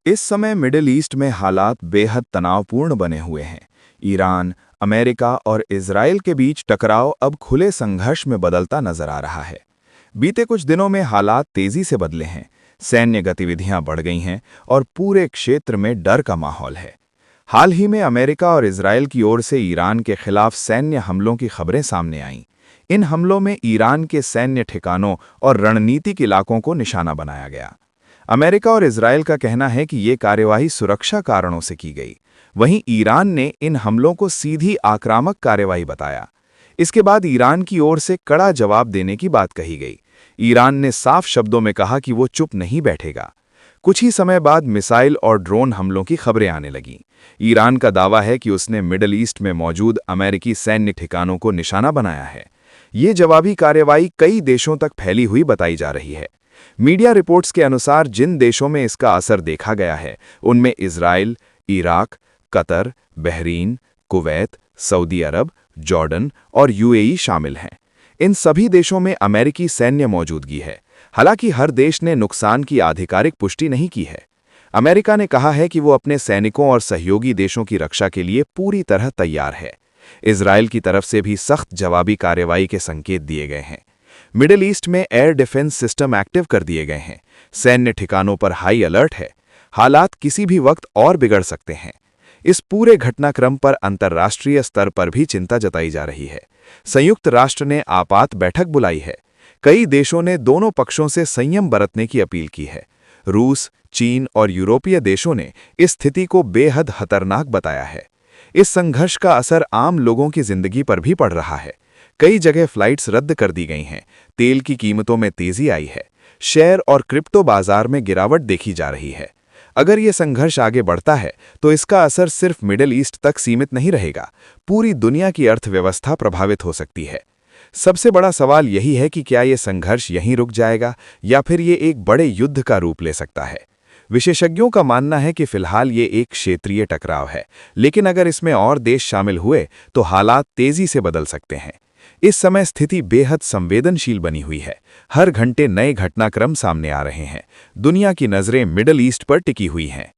इस समय middle east में हालात बेहद तनावपूर्ण बने हुए हैं। ईरान, अमेरिका और इजराइल के बीच टकराव अब खुले संघर्ष में बदलता नजर आ रहा है। बीते कुछ दिनों में हालात तेजी से बदले हैं, सैन्य गतिविधियां बढ़ गई हैं और पूरे क्षेत्र में डर का माहौल है। हाल ही में अमेरिका और इजराइल की ओर से ईरान के खिलाफ सैन्य हमलों की खबरें सामने आईं। इन हमलों में ईरान के सैन्य ठिकानों और रणनीतिक इलाकों को निशाना बनाया गया। अमेरिका और इजराइल का कहना है कि ये कार्यवाही सुरक्षा कारणों से की गई। वहीं ईरान ने इन हमलों को सीधी आक्रामक कार्यवाही बताया। इसके बाद ईरान की ओर से कड़ा जवाब देने की बात कही गई। ईरान ने साफ शब्दों में कहा कि वो चुप नहीं बैठेगा। कुछ ही समय बाद मिसाइल और ड्रोन हमलों की खबरें आने लगीं। ईरान का दावा है कि उसने मिडल ईस्ट में मौजूद अमेरिकी सैन्य ठिकानों को निशाना बनाया है। ये जवाबी कार्रवाई कई देशों तक फैली हुई बताई जा रही है। मीडिया रिपोर्ट्स के अनुसार जिन देशों में इसका असर देखा गया है, उनमें Israel, Iraq, Qatar, Bahrain, Kuwait, Saudi Arab, Jordan और यूएई शामिल हैं। इन सभी देशों में अमेरिकी सैन्य मौजूदगी है। हालांकि हर देश ने नुकसान की आधिकारिक पुष्टि नहीं की है। अमेरिका ने कहा है कि वो अपने सैनिकों और सहयोगी देशों की रक्षा के लिए पूरी तरह तैयार है। इजराइल की तरफ से भी सख्त जवाबी कार्रवाई के संकेत दिए गए हैं। मिडिल ईस्ट में एयर डिफेंस सिस्टम एक्टिव कर दिए गए हैं। सैन्य ठिकानों पर हाई अलर्ट है। हालात किसी भी वक्त और बिगड़ सकते हैं। इस पूरे घटनाक्रम पर अंतर्राष्ट्रीय स्तर पर भी चिंता जताई जा रही है। संयुक्त राष्ट्र ने आपात बैठक बुलाई है। कई देशों ने दोनों पक्षों से संयम बरतने की अपील की है। रूस, चीन और यूरोपीय देशों ने इस स्थिति को बेहद खतरनाक बताया है। इस संघर्ष का असर आम लोगों की जिंदगी पर भी पड़ रहा है। कई जगह फ्लाइट्स रद्द कर दी गई हैं। तेल की कीमतों में तेजी आई है। शेयर और क्रिप्टो बाजार में गिरावट देखी जा रही है। अगर ये संघर्ष आगे बढ़ता है तो इसका असर सिर्फ मिडिल ईस्ट तक सीमित नहीं रहेगा। पूरी दुनिया की अर्थव्यवस्था प्रभावित हो सकती है। सबसे बड़ा सवाल यही है कि क्या ये संघर्ष यहीं रुक जाएगा या फिर ये एक बड़े युद्ध का रूप ले सकता है। विशेषज्ञों का मानना है कि फिलहाल ये एक क्षेत्रीय टकराव है, लेकिन अगर इसमें और देश शामिल हुए तो हालात तेजी से बदल सकते हैं। इस समय स्थिति बेहद संवेदनशील बनी हुई है। हर घंटे नए घटनाक्रम सामने आ रहे हैं। दुनिया की नज़रें मिडल ईस्ट पर टिकी हुई हैं।